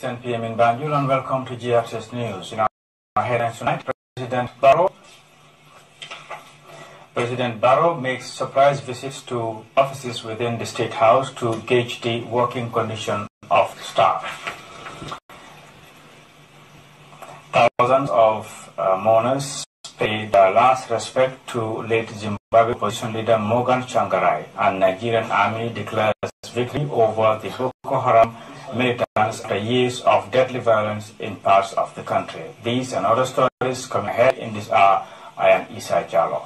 10 p.m. in Banjul, and welcome to GRTS News. In our headlines tonight, President Barrow makes surprise visits to offices within the State House to gauge the working condition of staff. Thousands of mourners paid their last respect to late Zimbabwe opposition leader Morgan Tsvangirai, and Nigerian army declares victory over the Boko Haram militants after years of deadly violence in parts of the country. These and other stories coming ahead in this hour. I am Isa Jallo.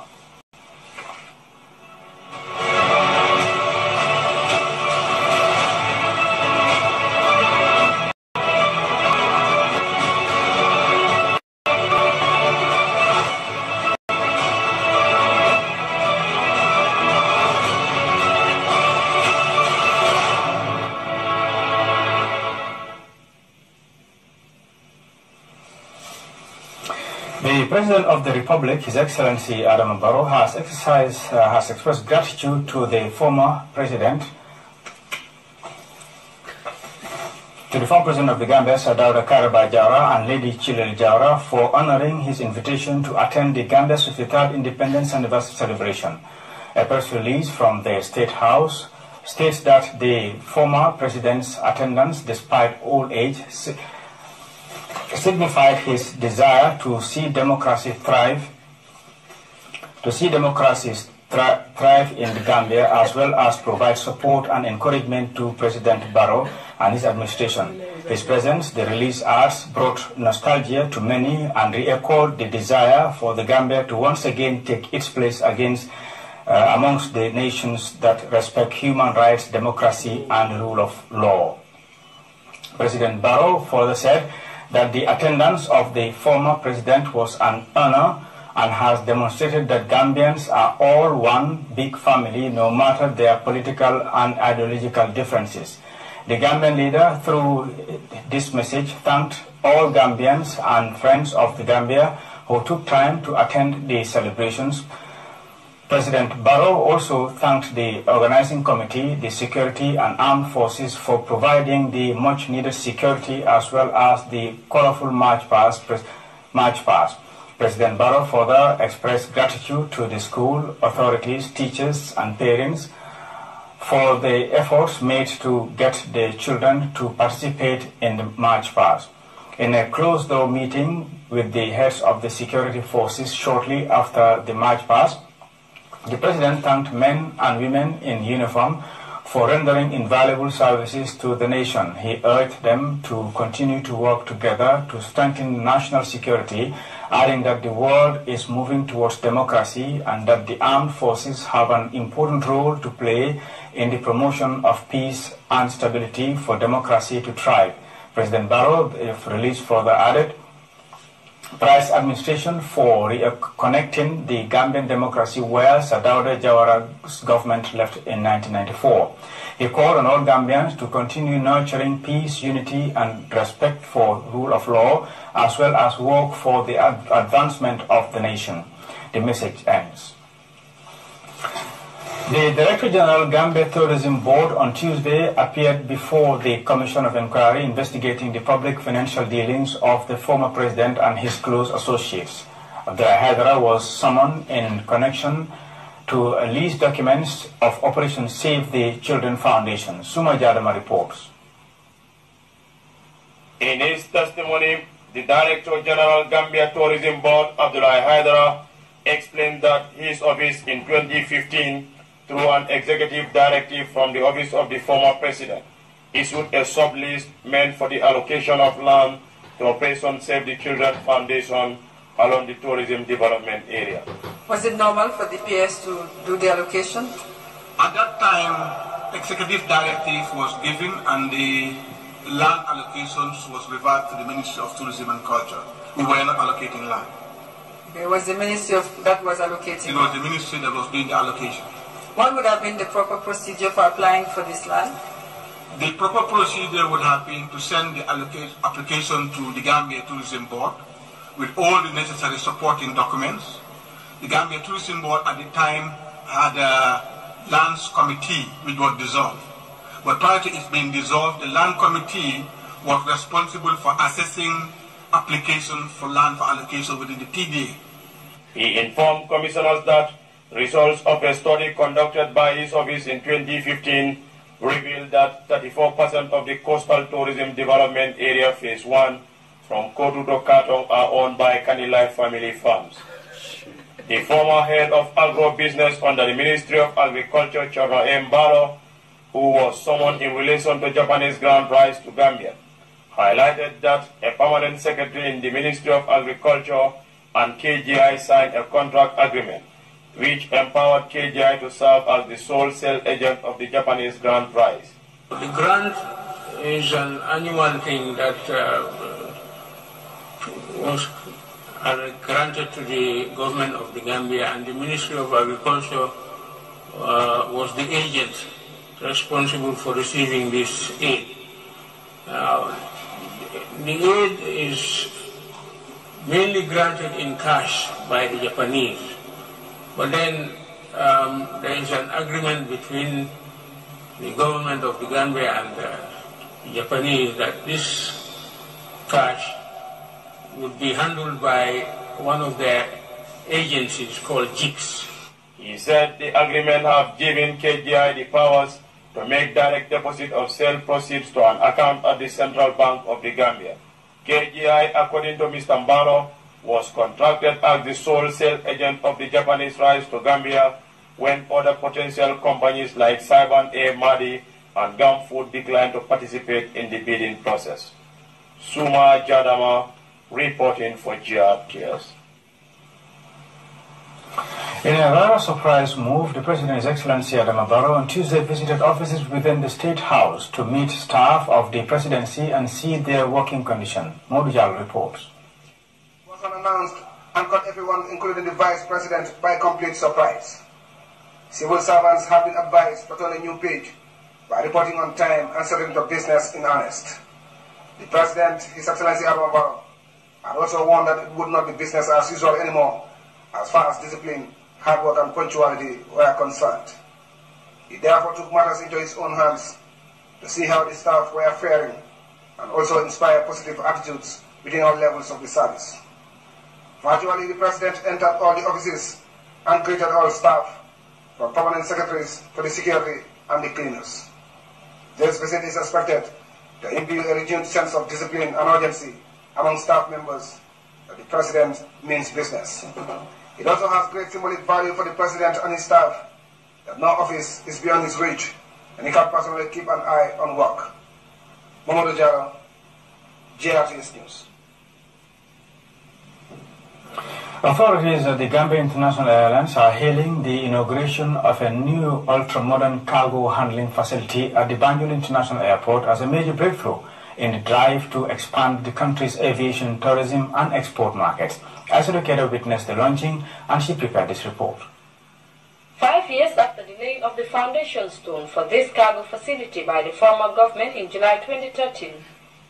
The President of the Republic, His Excellency Adam Barrow, has expressed gratitude to the former President of the Gambia, Sir Dawda Kairaba Jawara, and Lady Chilel Jawara for honoring his invitation to attend the Gambia's 53rd Independence Anniversary celebration. A press release from the State House states that the former President's attendance, despite old age, signified his desire to see democracy thrive in the Gambia, as well as provide support and encouragement to President Barrow and his administration. His presence, the release adds, brought nostalgia to many and re-echoed the desire for the Gambia to once again take its place amongst the nations that respect human rights, democracy, and the rule of law. President Barrow further said that the attendance of the former president was an honor and has demonstrated that Gambians are all one big family, no matter their political and ideological differences. The Gambian leader, through this message, thanked all Gambians and friends of the Gambia who took time to attend the celebrations. President Barrow also thanked the organizing committee, the security and armed forces for providing the much-needed security as well as the colorful march past. President Barrow further expressed gratitude to the school authorities, teachers and parents for the efforts made to get the children to participate in the march past. In a closed-door meeting with the heads of the security forces shortly after the march past, the President thanked men and women in uniform for rendering invaluable services to the nation. He urged them to continue to work together to strengthen national security, adding that the world is moving towards democracy and that the armed forces have an important role to play in the promotion of peace and stability for democracy to thrive. President Barrow, if released, further added, praised administration for reconnecting the Gambian democracy where Sir Dawda Jawara's government left in 1994. He called on all Gambians to continue nurturing peace, unity and respect for rule of law, as well as work for the advancement of the nation. The message ends. The Director General Gambia Tourism Board on Tuesday appeared before the Commission of Inquiry investigating the public financial dealings of the former president and his close associates. Abdullah Haidara was summoned in connection to lease documents of Operation Save the Children Foundation. Suma Jadama reports. In his testimony, the Director General Gambia Tourism Board, Abdullah Haidara, explained that his office in 2015, through an executive directive from the office of the former president, issued a sub-list meant for the allocation of land to Operation Save the Children Foundation along the tourism development area. Was it normal for the PS to do the allocation? At that time, executive directive was given and the land allocations was referred to the Ministry of Tourism and Culture. We were not allocating land. It was the ministry that was allocating? It was the ministry that was doing the allocation. What would have been the proper procedure for applying for this land? The proper procedure would have been to send the application to the Gambia Tourism Board with all the necessary supporting documents. The Gambia Tourism Board at the time had a lands committee which was dissolved. But prior to its being dissolved, the land committee was responsible for assessing applications for land for allocation within the TDA. He informed commissioners that results of a study conducted by his office in 2015 revealed that 34% of the coastal tourism development area phase 1 from Kotu to Katong are owned by Kanilai family farms. The former head of agro-business under the Ministry of Agriculture, Chara Mbalo, who was summoned in relation to Japanese ground price to Gambia, highlighted that a permanent secretary in the Ministry of Agriculture and KGI signed a contract agreement which empowered KGI to serve as the sole sale agent of the Japanese grant price. The grant is an annual thing that was granted to the government of the Gambia, and the Ministry of Agriculture was the agent responsible for receiving this aid. The aid is mainly granted in cash by the Japanese, but then there is an agreement between the government of the Gambia and the Japanese that this cash would be handled by one of their agencies called GIX. He said the agreement have given KGI the powers to make direct deposit of sale proceeds to an account at the Central Bank of the Gambia. KGI, according to Mr. Mbalo, was contracted as the sole sale agent of the Japanese rice to Gambia when other potential companies like Saiban A. Madi and Gum Food declined to participate in the bidding process. Suma Jadama, reporting for GRTS. In a rather surprise move, the President, His Excellency Adama Barrow, on Tuesday visited offices within the State House to meet staff of the Presidency and see their working condition. Modujal reports. It was unannounced and caught everyone, including the Vice President, by complete surprise. Civil servants have been advised to turn a new page by reporting on time and setting up business in earnest. The President, His Excellency Adama Barrow, had also warned that it would not be business as usual anymore as far as discipline, hard work and punctuality were concerned. He therefore took matters into his own hands to see how the staff were faring and also inspire positive attitudes within all levels of the service. Virtually, the President entered all the offices and greeted all staff, from permanent secretaries to the security and the cleaners. This visit is expected to imbue a renewed sense of discipline and urgency among staff members that the President means business. It also has great symbolic value for the President and his staff that no office is beyond his reach and he can personally keep an eye on work. Mamadou Jaro, GRTS News. Authorities at the Gambia International Airlines are hailing the inauguration of a new ultra-modern cargo handling facility at the Banjul International Airport as a major breakthrough in the drive to expand the country's aviation, tourism and export markets. Aseducator witnessed the launching and she prepared this report. 5 years after the laying of the foundation stone for this cargo facility by the former government in July 2013,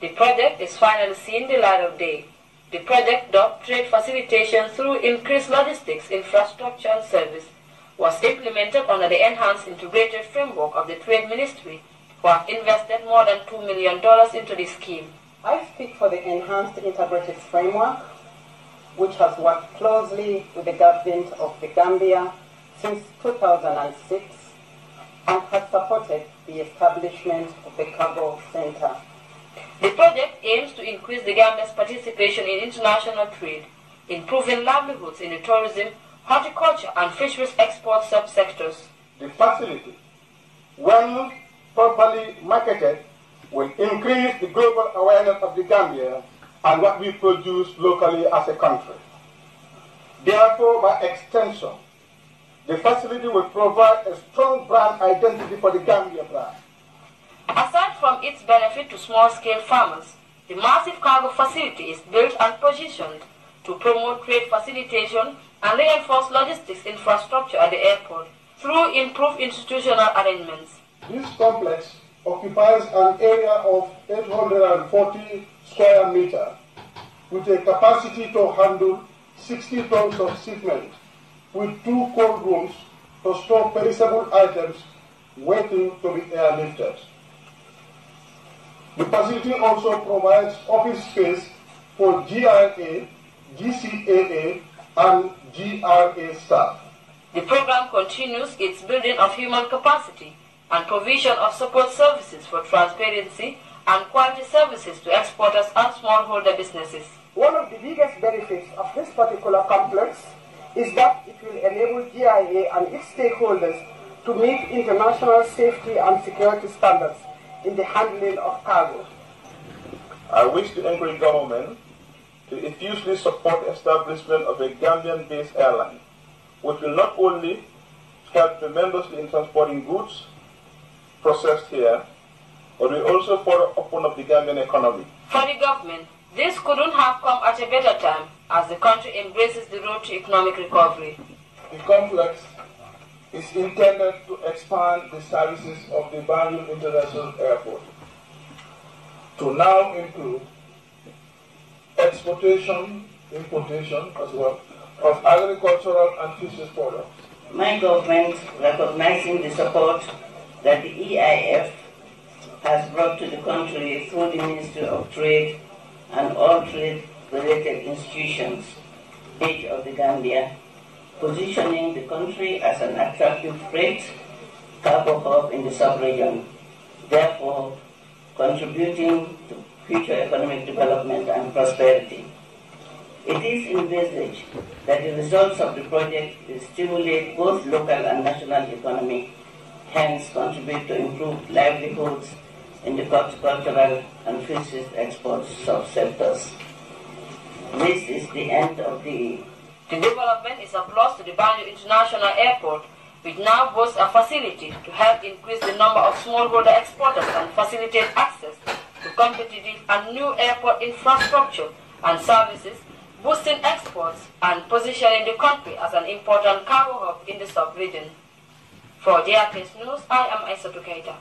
the project is finally seeing the light of day. The project, dubbed Trade Facilitation through Increased Logistics, Infrastructure and Service, was implemented under the Enhanced Integrated Framework of the Trade Ministry, who have invested more than $2 million into the scheme. I speak for the Enhanced Integrated Framework, which has worked closely with the government of the Gambia since 2006 and has supported the establishment of the Cargo Center. The project aims to increase the Gambia's participation in international trade, improving livelihoods in the tourism, horticulture and fisheries export subsectors. The facility, when properly marketed, will increase the global awareness of the Gambia and what we produce locally as a country. Therefore, by extension, the facility will provide a strong brand identity for the Gambia brand. Aside from its benefit to small-scale farmers, the massive cargo facility is built and positioned to promote trade facilitation and reinforce logistics infrastructure at the airport through improved institutional arrangements. This complex occupies an area of 840 square meters with a capacity to handle 60 tons of shipment with 2 cold rooms to store perishable items waiting to be airlifted. The facility also provides office space for GRA, GCAA, and GRA staff. The program continues its building of human capacity and provision of support services for transparency and quality services to exporters and smallholder businesses. One of the biggest benefits of this particular complex is that it will enable GIA and its stakeholders to meet international safety and security standards in the handling of cargo. I wish to encourage government to effusively support the establishment of a Gambian-based airline, which will not only help tremendously in transporting goods processed here, but will also further open up the Gambian economy. For the government, this couldn't have come at a better time as the country embraces the road to economic recovery. The complex is intended to expand the services of the Banjul International Airport to now include exportation, importation as well, of agricultural and fisheries products. My government, recognizing the support that the EIF has brought to the country through the Ministry of Trade and all trade-related institutions, each of the Gambia, positioning the country as an attractive freight cargo hub in the sub-region, therefore contributing to future economic development and prosperity. It is envisaged that the results of the project will stimulate both local and national economy, hence contribute to improved livelihoods in the horticultural and fisheries export sub-sectors. This is the end of the development is applause to the Banjul International Airport, which now boasts a facility to help increase the number of smallholder exporters and facilitate access to competitive and new airport infrastructure and services, boosting exports and positioning the country as an important cargo hub in the sub-region. For GRTS News, I am Aissatou Keita.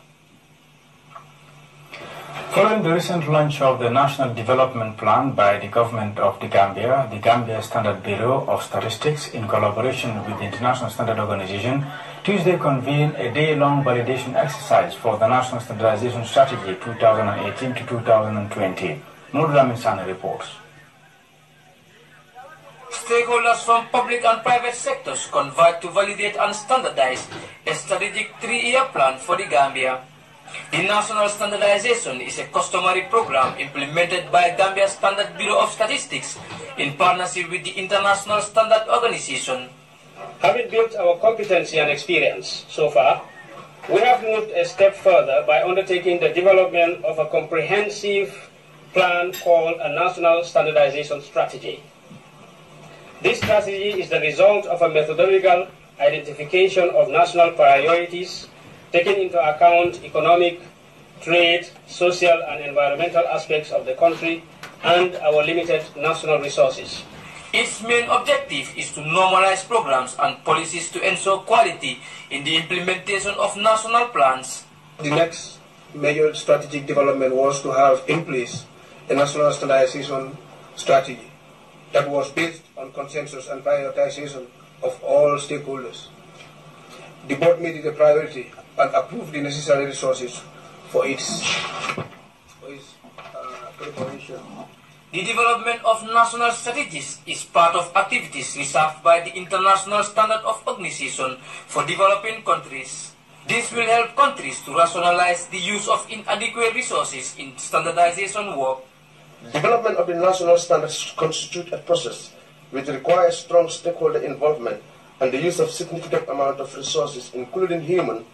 Following the recent launch of the National Development Plan by the Government of the Gambia Standard Bureau of Statistics, in collaboration with the International Standard Organization, Tuesday convened a day-long validation exercise for the National Standardization Strategy 2018 to 2020. Nurulamin Sane reports. Stakeholders from public and private sectors converged to validate and standardize a strategic 3-year plan for the Gambia. The National Standardization is a customary program implemented by Gambia Standard Bureau of Statistics in partnership with the International Standard Organization. Having built our competency and experience so far, we have moved a step further by undertaking the development of a comprehensive plan called a National Standardization Strategy. This strategy is the result of a methodological identification of national priorities, taking into account economic, trade, social and environmental aspects of the country and our limited national resources. Its main objective is to normalize programs and policies to ensure quality in the implementation of national plans. The next major strategic development was to have in place a national standardization strategy that was based on consensus and prioritization of all stakeholders. The board made it a priority and approved the necessary resources for its preparation. The development of national strategies is part of activities reserved by the International Standard Organization for developing countries. This will help countries to rationalize the use of inadequate resources in standardization work. Development of the national standards constitutes a process which requires strong stakeholder involvement and the use of significant amount of resources, including human,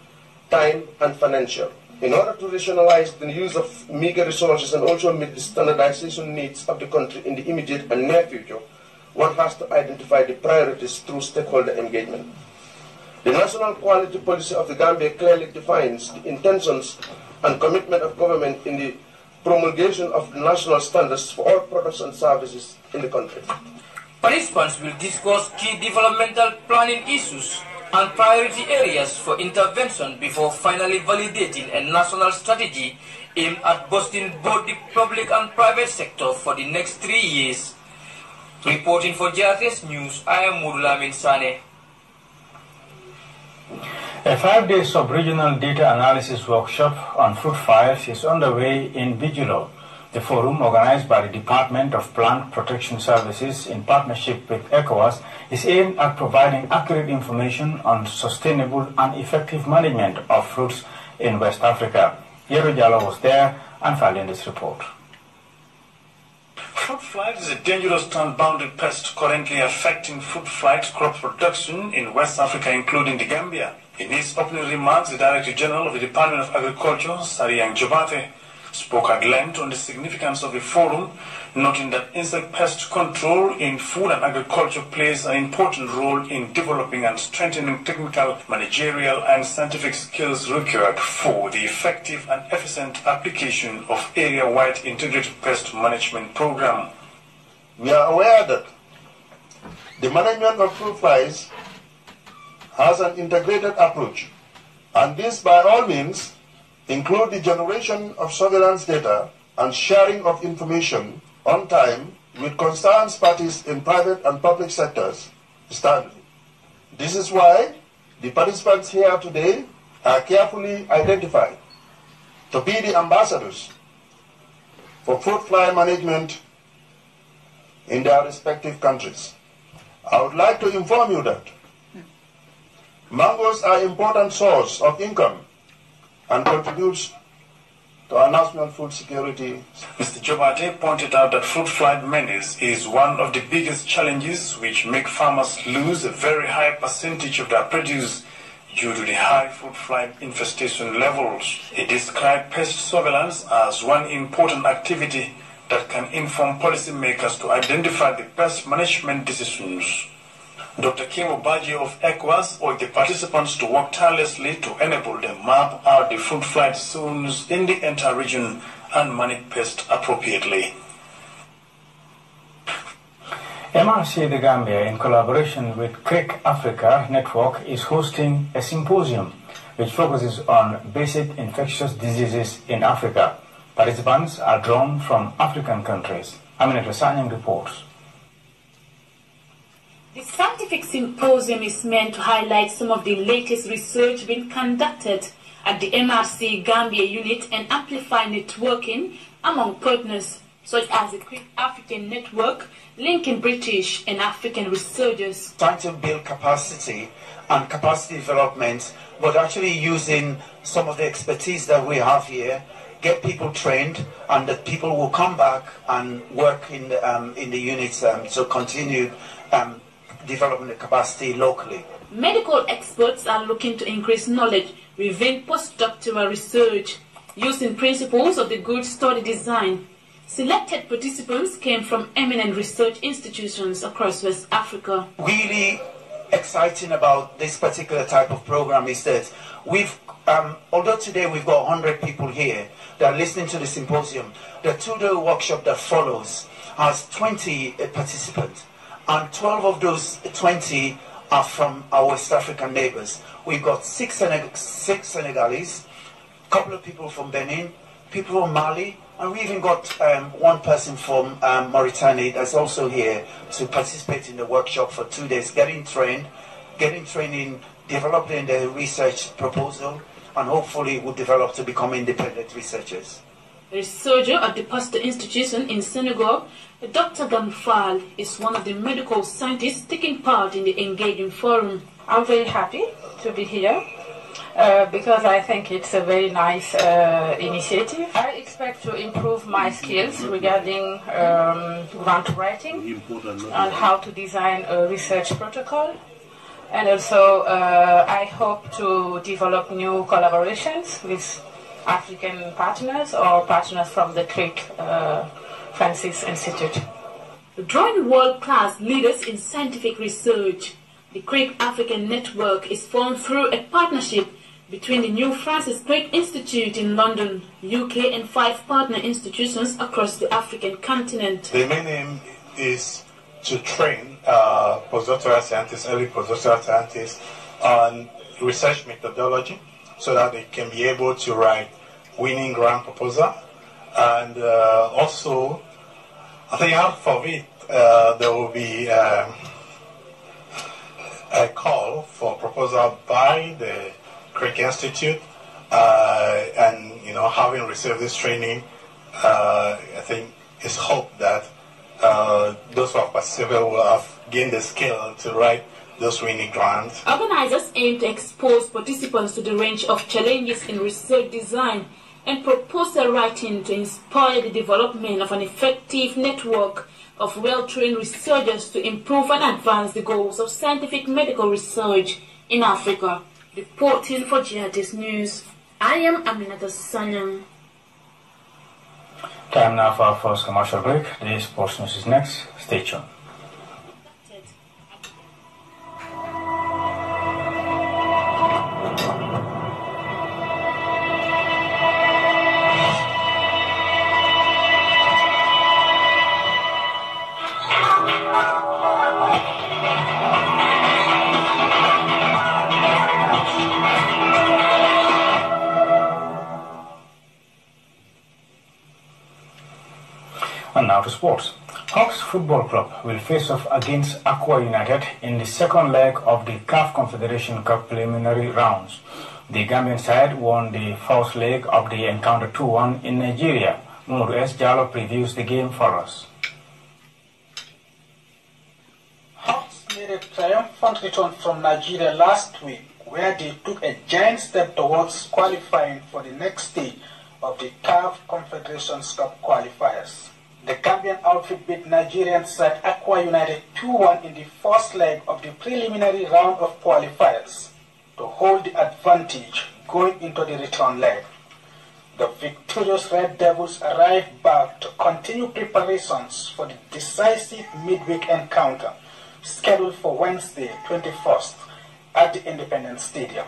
time, and financial. In order to rationalize the use of meager resources and also meet the standardization needs of the country in the immediate and near future, one has to identify the priorities through stakeholder engagement. The National Quality Policy of the Gambia clearly defines the intentions and commitment of government in the promulgation of the national standards for all products and services in the country. Participants will discuss key developmental planning issues and priority areas for intervention before finally validating a national strategy aimed at boosting both the public and private sector for the next 3 years. Reporting for GRTS News, I am Nurulamin Sane. A 5-day sub-regional data analysis workshop on fruit flies is underway in Bigelow. The forum, organized by the Department of Plant Protection Services in partnership with ECOWAS, is aimed at providing accurate information on sustainable and effective management of fruits in West Africa. Yero Jallo was there and filed in this report. Fruit fly is a dangerous turn-bounded pest currently affecting fruit fly crop production in West Africa, including the Gambia. In his opening remarks, the Director General of the Department of Agriculture, Sariyang Jobate, spoke at length on the significance of the forum, noting that insect pest control in food and agriculture plays an important role in developing and strengthening technical, managerial, and scientific skills required for the effective and efficient application of area-wide integrated pest management program. We are aware that the management of fruit flies has an integrated approach, and this by all means include the generation of surveillance data and sharing of information on time with concerned parties in private and public sectors standing. This is why the participants here today are carefully identified to be the ambassadors for fruit fly management in their respective countries. I would like to inform you that mangoes are an important source of income and contributes to our national food security. Mr. Jobate pointed out that fruit fly menace is one of the biggest challenges which make farmers lose a very high percentage of their produce due to the high fruit fly infestation levels. He described pest surveillance as one important activity that can inform policymakers to identify the best management decisions. Dr. Kim Obaji of ECOWAS urged the participants to work tirelessly to enable them map out the fruit fly zones in the entire region and manage pests appropriately. MRC The Gambia, in collaboration with Creek Africa Network, is hosting a symposium which focuses on basic infectious diseases in Africa. Participants are drawn from African countries. Aminata Sanyang reports. The scientific symposium is meant to highlight some of the latest research being conducted at the MRC Gambia unit and amplify networking among partners such as the Creek African Network, linking British and African researchers. Trying to build capacity and capacity development, but actually using some of the expertise that we have here, get people trained, and that people will come back and work in the units to continue developing the capacity locally. Medical experts are looking to increase knowledge within postdoctoral research using principles of the good study design. Selected participants came from eminent research institutions across West Africa. Really exciting about this particular type of program is that although today we've got 100 people here that are listening to the symposium, the two-day workshop that follows has 20 participants. And 12 of those 20 are from our West African neighbors. We've got six Senegalese, a couple of people from Benin, people from Mali, and we even got one person from Mauritania that's also here to participate in the workshop for 2 days, getting training, developing the research proposal, and hopefully will develop to become independent researchers. A researcher at the Pasteur Institution in Senegal, Dr. Gamfal is one of the medical scientists taking part in the engaging forum. I'm very happy to be here because I think it's a very nice initiative. I expect to improve my skills regarding grant writing and how to design a research protocol. And also I hope to develop new collaborations with African partners or partners from the Creek Francis Institute. Drawing world-class leaders in scientific research, the Creek African Network is formed through a partnership between the New Francis Crick Institute in London, UK, and 5 partner institutions across the African continent. The main aim is to train postdoctoral scientists, early postdoctoral scientists on research methodology so that they can be able to write winning grant proposal. And also, I think half of it, there will be a call for proposal by the Cricket Institute, and having received this training, I think it's hope that those who have participated will have gained the skill to write those winning grants. Organizers aim to expose participants to the range of challenges in research design and proposal writing to inspire the development of an effective network of well-trained researchers to improve and advance the goals of scientific medical research in Africa. Reporting for GRTS News, I am Aminata Sanyang. Time now for our first commercial break. The sports news is next. Stay tuned. And now to sports. Hawks Football Club will face off against Aqua United in the second leg of the CAF Confederation Cup preliminary rounds. The Gambian side won the first leg of the encounter 2-1 in Nigeria. Modu S. Jallo previews the game for us. Hawks made a triumphant return from Nigeria last week, where they took a giant step towards qualifying for the next stage of the CAF Confederations Cup qualifiers. The Gambian outfit beat Nigerian side Aqua United 2-1 in the first leg of the preliminary round of qualifiers to hold the advantage going into the return leg. The victorious Red Devils arrived back to continue preparations for the decisive midweek encounter scheduled for Wednesday, 21st at the Independence Stadium.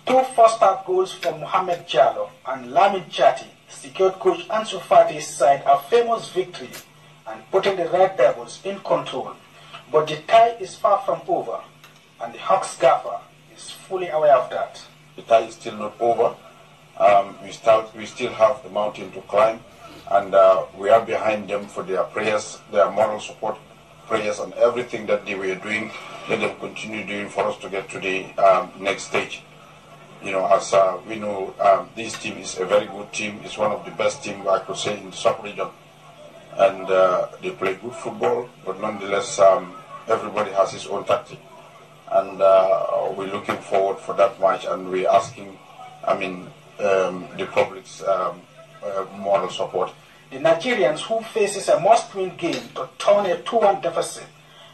Two first-half goals from Mohamed Jallo and Lamin Chati secured coach Ansu Fati's side a famous victory and putting the Red Devils in control. But the tie is far from over, and the Hawks gaffer is fully aware of that. The tie is still not over. We still have the mountain to climb, and we are behind them for their prayers, their moral support, prayers, and everything that they were doing. Let them continue doing for us to get to the next stage. As we know, this team is a very good team. It's one of the best teams, I could say, in the sub-region. And they play good football, but nonetheless, everybody has his own tactic. And we're looking forward for that match, and we're asking, the public's moral support. The Nigerians, who faces a must-win game to turn a 2-1 deficit,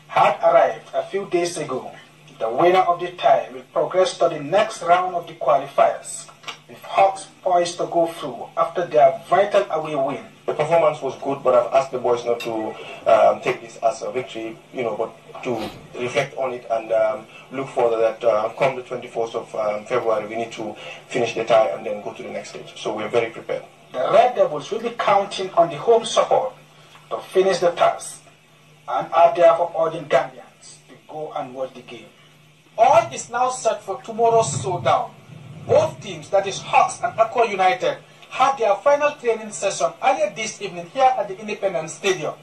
had arrived a few days ago. The winner of the tie will progress to the next round of the qualifiers, with Hawks poised to go through after their vital away win. The performance was good, but I've asked the boys not to take this as a victory, but to reflect on it and look further that come the 24th of February, we need to finish the tie and then go to the next stage. So we're very prepared. The Red Devils will be counting on the home support to finish the task and are therefore urging Gambians to go and watch the game. All is now set for tomorrow's showdown. Both teams, that is Hawks and Aqua United, had their final training session earlier this evening here at the Independence Stadium.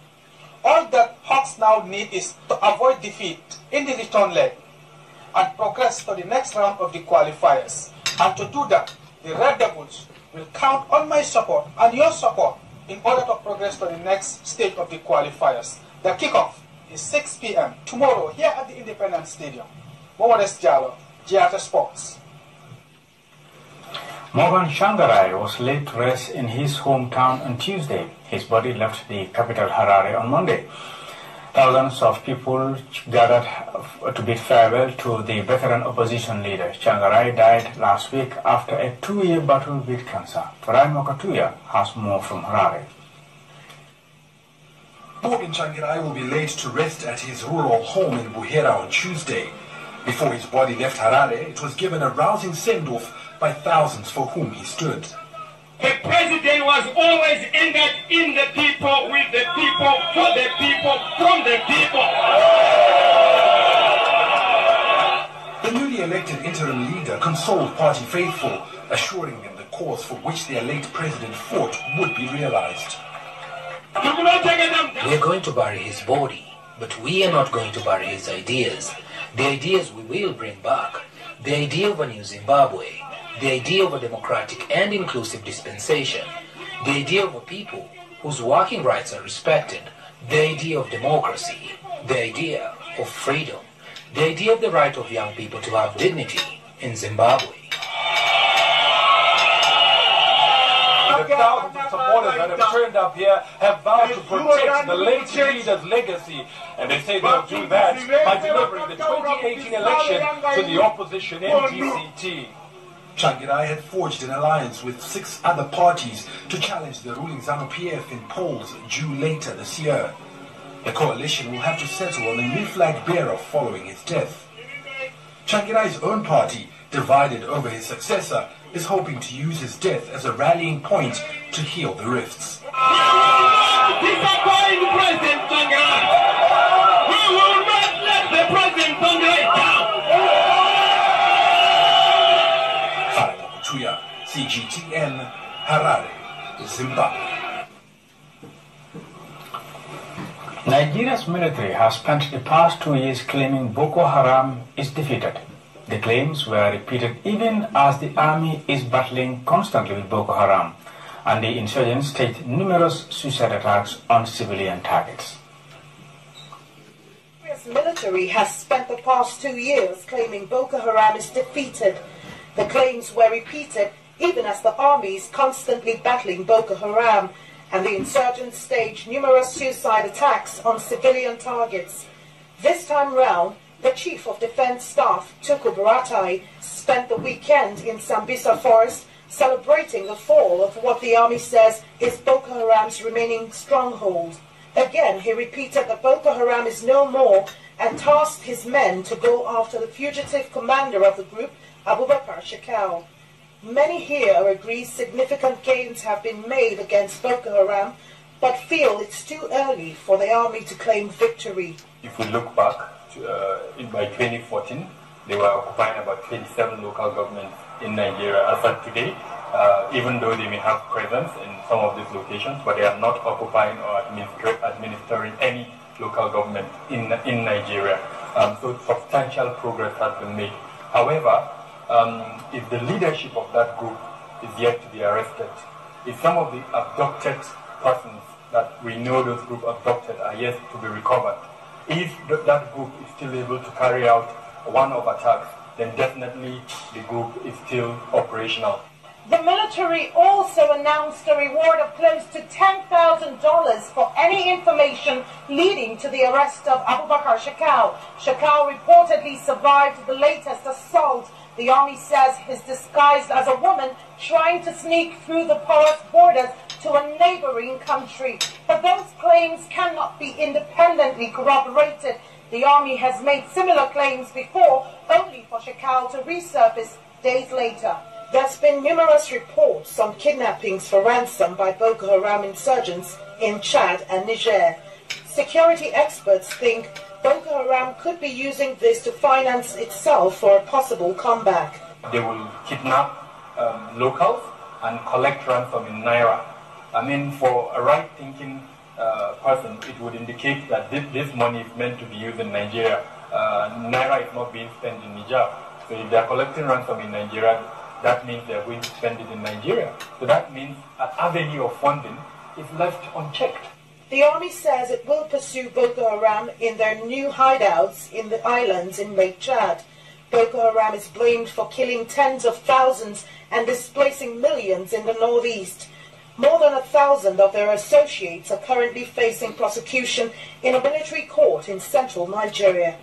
All that Hawks now need is to avoid defeat in the return leg and progress to the next round of the qualifiers. And to do that, the Red Devils will count on my support and your support in order to progress to the next stage of the qualifiers. The kickoff is 6 p.m. tomorrow here at the Independence Stadium. Momodes Jallo, GRTS Sports. Morgan Shangarai was laid to rest in his hometown on Tuesday. His body left the capital Harare on Monday. Thousands of people gathered to bid farewell to the veteran opposition leader. Shangarai died last week after a 2-year battle with cancer. Farai Mokatuya has more from Harare. Morgan Shangarai will be laid to rest at his rural home in Buhera on Tuesday. Before his body left Harare, it was given a rousing send-off by thousands for whom he stood. The president was always anchored in the people, with the people, for the people, from the people. The newly elected interim leader consoled party faithful, assuring them the cause for which their late president fought would be realized. We are going to bury his body, but we are not going to bury his ideas. The ideas we will bring back. the idea of a new Zimbabwe, the idea of a democratic and inclusive dispensation, the idea of a people whose working rights are respected, the idea of democracy, the idea of freedom, the idea of the right of young people to have dignity in Zimbabwe. The thousands of supporters that have turned up here have vowed to protect the late leader's legacy, and they say they'll do that by delivering the 2018 election to the opposition NDCT. Changirai had forged an alliance with 6 other parties to challenge the ruling ZANU-PF in polls due later this year. The coalition will have to settle on a new flag bearer following his death. Changirai's own party, divided over his successor, is hoping to use his death as a rallying point to heal the rifts. Disappoint President Changirai. We will not let the President Changirai down. CGTN, Harare, Zimbabwe. Nigeria's military has spent the past 2 years claiming Boko Haram is defeated. The claims were repeated even as the army is battling constantly with Boko Haram, and the insurgents staged numerous suicide attacks on civilian targets. Nigeria's military has spent the past 2 years claiming Boko Haram is defeated. The claims were repeated even as the army is constantly battling Boko Haram, and the insurgents staged numerous suicide attacks on civilian targets. This time round, the Chief of Defense Staff, Tuku Buratai, spent the weekend in Sambisa Forest celebrating the fall of what the army says is Boko Haram's remaining stronghold. Again, he repeated that Boko Haram is no more and tasked his men to go after the fugitive commander of the group, Abubakar Shekau. Many here agree significant gains have been made against Boko Haram, but feel it's too early for the army to claim victory. If we look back to, by 2014, they were occupying about 27 local governments in Nigeria as of today, even though they may have presence in some of these locations, but they are not occupying or administering any local government in Nigeria. So substantial progress has been made. However, if the leadership of that group is yet to be arrested, if some of the abducted persons that we know those groups abducted are yet to be recovered, if that group is still able to carry out one-off attacks, then definitely the group is still operational. The military also announced a reward of close to $10,000 for any information leading to the arrest of Abubakar Shekau. Shekau reportedly survived the latest assault. The army says he's disguised as a woman trying to sneak through the porous borders to a neighboring country. But those claims cannot be independently corroborated. The army has made similar claims before, only for Shekau to resurface days later. There's been numerous reports on kidnappings for ransom by Boko Haram insurgents in Chad and Niger. Security experts think Boko Haram could be using this to finance itself for a possible comeback. They will kidnap locals and collect ransom in Naira. I mean, for a right-thinking person, it would indicate that this money is meant to be used in Nigeria. Naira is not being spent in Niger. So if they are collecting ransom in Nigeria, that means they are going to spend it in Nigeria. So that means an avenue of funding is left unchecked. The army says it will pursue Boko Haram in their new hideouts in the islands in Lake Chad. Boko Haram is blamed for killing tens of thousands and displacing millions in the northeast. More than 1,000 of their associates are currently facing prosecution in a military court in central Nigeria.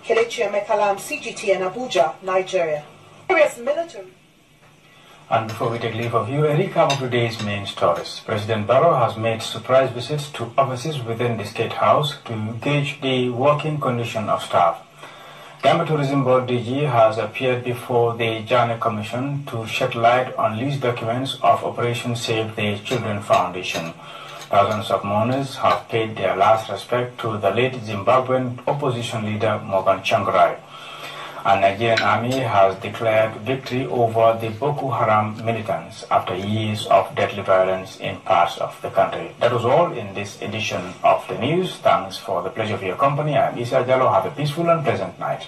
Kelechi Emekalam, CGTN, Abuja, Nigeria. Nigeria's military. And before we take leave of you, a recap of today's main stories. President Barrow has made surprise visits to offices within the State House to gauge the working condition of staff. Gambia Tourism Board DG has appeared before the Janneh Commission to shed light on leased documents of Operation Save the Children Foundation. Thousands of mourners have paid their last respect to the late Zimbabwean opposition leader Morgan Tsvangirai. And Nigerian army has declared victory over the Boko Haram militants after years of deadly violence in parts of the country. That was all in this edition of the news. Thanks for the pleasure of your company. I am Isa Jallo. Have a peaceful and pleasant night.